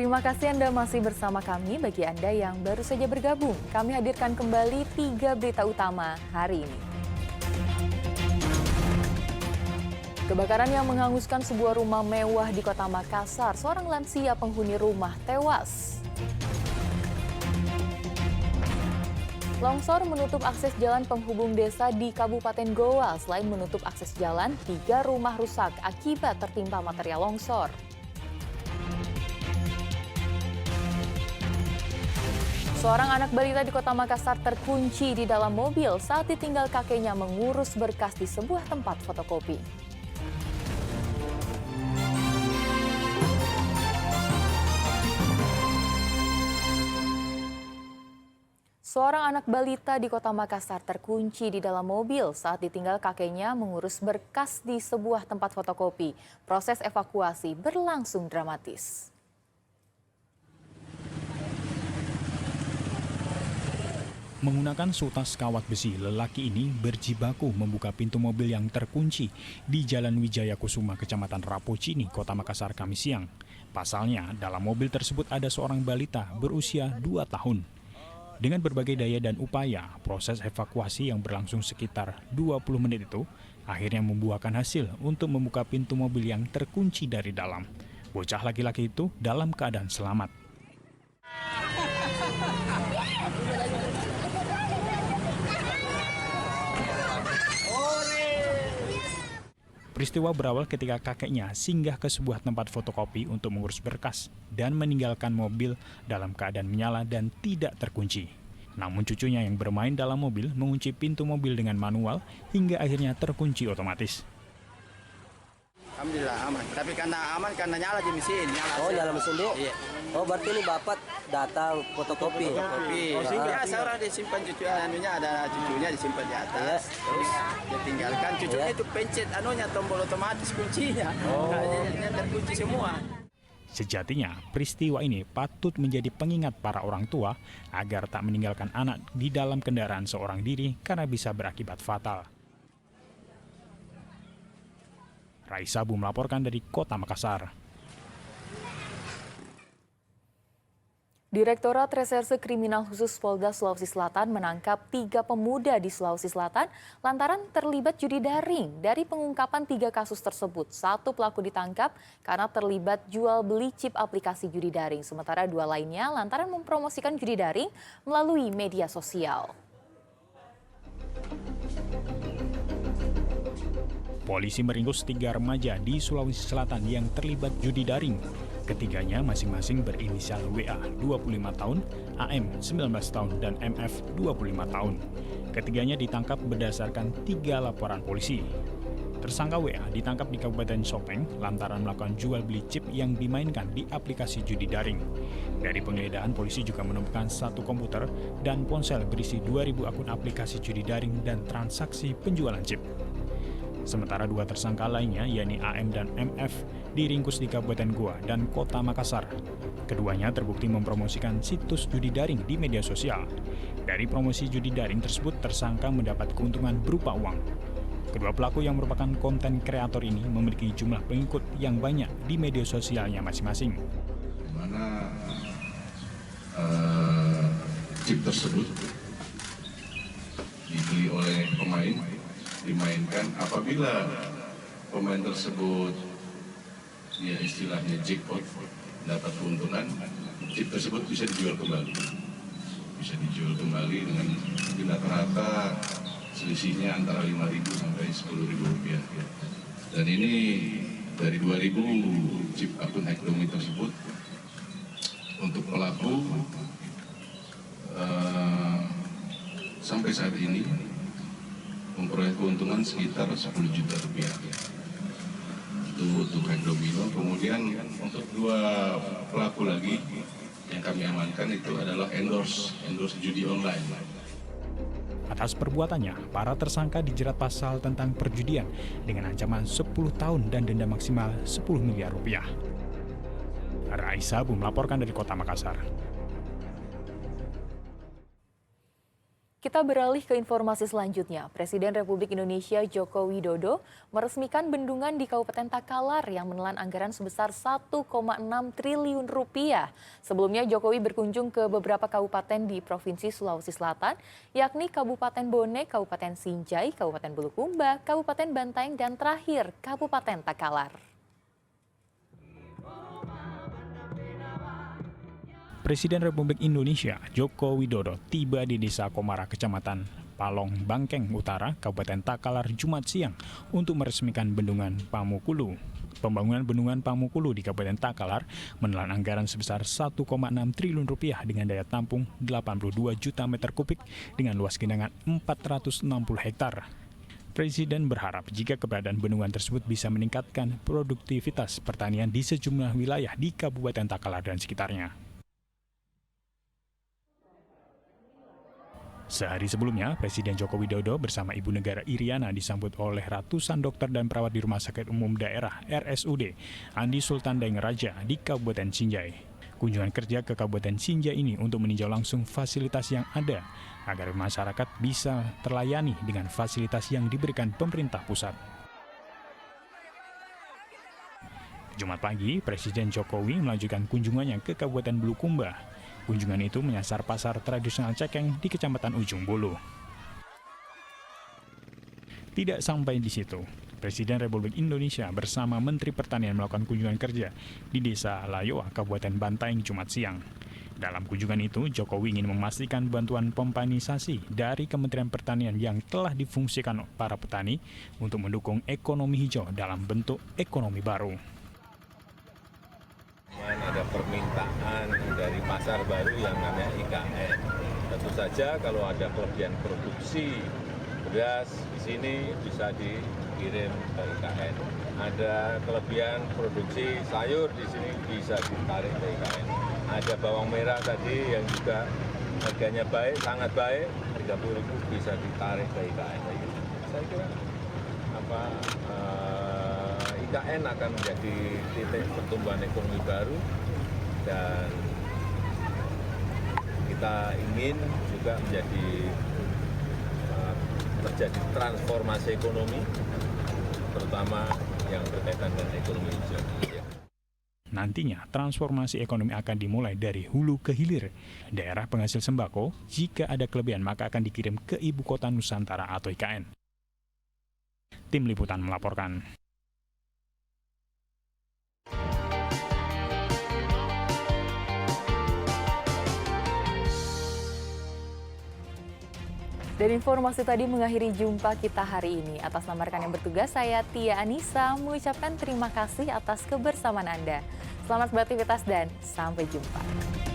Terima kasih Anda masih bersama kami. Bagi Anda yang baru saja bergabung, kami hadirkan kembali 3 berita utama hari ini. Kebakaran yang menghanguskan sebuah rumah mewah di Kota Makassar. Seorang lansia penghuni rumah tewas. Longsor menutup akses jalan penghubung desa di Kabupaten Goa. Selain menutup akses jalan, 3 rumah rusak akibat tertimpa material longsor. Seorang anak balita di Kota Makassar terkunci di dalam mobil saat ditinggal kakeknya mengurus berkas di sebuah tempat fotokopi. Seorang anak balita di Kota Makassar terkunci di dalam mobil saat ditinggal kakeknya mengurus berkas di sebuah tempat fotokopi. Proses evakuasi berlangsung dramatis. Menggunakan sutas kawat besi, lelaki ini berjibaku membuka pintu mobil yang terkunci di Jalan Wijaya Kusuma, Kecamatan Rapocini, Kota Makassar, Kamis siang. Pasalnya, dalam mobil tersebut ada seorang balita berusia 2 tahun. Dengan berbagai daya dan upaya, proses evakuasi yang berlangsung sekitar 20 menit itu akhirnya membuahkan hasil untuk membuka pintu mobil yang terkunci dari dalam. Bocah laki-laki itu dalam keadaan selamat. Peristiwa berawal ketika kakeknya singgah ke sebuah tempat fotokopi untuk mengurus berkas dan meninggalkan mobil dalam keadaan menyala dan tidak terkunci. Namun cucunya yang bermain dalam mobil mengunci pintu mobil dengan manual hingga akhirnya terkunci otomatis. Alhamdulillah aman, tapi karena aman karena nyala di mesin. Nyala mesin dia? Iya. Oh, berarti ini bapak datang fotokopi. Oh, biasa orang disimpan cucu anunya, ada cucunya disimpan di atas. Terus dia tinggalkan cucunya itu pencet anunya tombol otomatis kuncinya. Nah, terkunci semua. Sejatinya, peristiwa ini patut menjadi pengingat para orang tua agar tak meninggalkan anak di dalam kendaraan seorang diri karena bisa berakibat fatal. Raisa Bu melaporkan dari Kota Makassar. Direktorat Reserse Kriminal Khusus Polda Sulawesi Selatan menangkap 3 pemuda di Sulawesi Selatan lantaran terlibat judi daring. Dari pengungkapan 3 kasus tersebut, 1 pelaku ditangkap karena terlibat jual beli chip aplikasi judi daring. Sementara 2 lainnya lantaran mempromosikan judi daring melalui media sosial. Polisi meringkus 3 remaja di Sulawesi Selatan yang terlibat judi daring. Ketiganya masing-masing berinisial WA 25 tahun, AM 19 tahun, dan MF 25 tahun. Ketiganya ditangkap berdasarkan 3 laporan polisi. Tersangka WA ditangkap di Kabupaten Sopeng lantaran melakukan jual beli chip yang dimainkan di aplikasi judi daring. Dari penggeledahan, polisi juga menemukan 1 komputer dan ponsel berisi 2.000 akun aplikasi judi daring dan transaksi penjualan chip. Sementara 2 tersangka lainnya, yakni AM dan MF, diringkus di Kabupaten Goa dan Kota Makassar. Keduanya terbukti mempromosikan situs judi daring di media sosial. Dari promosi judi daring tersebut, tersangka mendapat keuntungan berupa uang. Kedua pelaku yang merupakan konten kreator ini memiliki jumlah pengikut yang banyak di media sosialnya masing-masing. Di mana chip tersebut dibeli oleh pemain, dimainkan apabila pemain tersebut ya istilahnya jackpot dapat keuntungan, chip tersebut bisa dijual kembali dengan rata-rata selisihnya antara 5.000 sampai 10.000 rupiah. Dan ini dari 2.000 chip akun Hackdomi tersebut untuk pelaku sampai saat ini memperoleh keuntungan sekitar 10 juta rupiah. Itu untuk Hackdomino. Kemudian untuk 2 pelaku lagi yang kami amankan itu adalah endorse judi online. Atas perbuatannya, para tersangka dijerat pasal tentang perjudian dengan ancaman 10 tahun dan denda maksimal 10 miliar rupiah. Raisa Bu melaporkan dari Kota Makassar. Kita beralih ke informasi selanjutnya. Presiden Republik Indonesia Joko Widodo meresmikan bendungan di Kabupaten Takalar yang menelan anggaran sebesar 1,6 triliun rupiah. Sebelumnya Jokowi berkunjung ke beberapa kabupaten di Provinsi Sulawesi Selatan, yakni Kabupaten Bone, Kabupaten Sinjai, Kabupaten Bulukumba, Kabupaten Bantaeng, dan terakhir Kabupaten Takalar. Presiden Republik Indonesia Joko Widodo tiba di Desa Komara, Kecamatan Palong Bangkeng Utara, Kabupaten Takalar Jumat siang untuk meresmikan Bendungan Pamukulu. Pembangunan Bendungan Pamukulu di Kabupaten Takalar menelan anggaran sebesar 1,6 triliun rupiah dengan daya tampung 82 juta meter kubik dengan luas genangan 460 hektar. Presiden berharap jika keberadaan bendungan tersebut bisa meningkatkan produktivitas pertanian di sejumlah wilayah di Kabupaten Takalar dan sekitarnya. Sehari sebelumnya, Presiden Joko Widodo bersama Ibu Negara Iriana disambut oleh ratusan dokter dan perawat di Rumah Sakit Umum Daerah RSUD Andi Sultan Daeng-Raja di Kabupaten Sinjai. Kunjungan kerja ke Kabupaten Sinjai ini untuk meninjau langsung fasilitas yang ada agar masyarakat bisa terlayani dengan fasilitas yang diberikan pemerintah pusat. Jumat pagi, Presiden Jokowi melanjutkan kunjungannya ke Kabupaten Bulukumba. Kunjungan itu menyasar pasar tradisional Cekeng di Kecamatan Ujung Bulu. Tidak sampai di situ, Presiden Republik Indonesia bersama Menteri Pertanian melakukan kunjungan kerja di Desa Layoa, Kabupaten Bantaeng, Jumat siang. Dalam kunjungan itu, Jokowi ingin memastikan bantuan pompanisasi dari Kementerian Pertanian yang telah difungsikan para petani untuk mendukung ekonomi hijau dalam bentuk ekonomi baru. Ada permintaan dari pasar baru yang namanya IKN. Tentu saja kalau ada kelebihan produksi beras di sini bisa dikirim ke IKN. Ada kelebihan produksi sayur di sini bisa ditarik ke IKN. Ada bawang merah tadi yang juga harganya baik, sangat baik, 30.000 bisa ditarik ke IKN. Saya kira IKN akan menjadi titik pertumbuhan ekonomi baru dan kita ingin juga terjadi transformasi ekonomi, terutama yang berkaitan dengan ekonomi hijau. Nantinya, transformasi ekonomi akan dimulai dari hulu ke hilir. Daerah penghasil sembako, jika ada kelebihan maka akan dikirim ke Ibu Kota Nusantara atau IKN. Tim Liputan melaporkan. Dan informasi tadi mengakhiri jumpa kita hari ini. Atas nama rekan yang bertugas, saya Tia Anissa mengucapkan terima kasih atas kebersamaan Anda. Selamat beraktivitas dan sampai jumpa.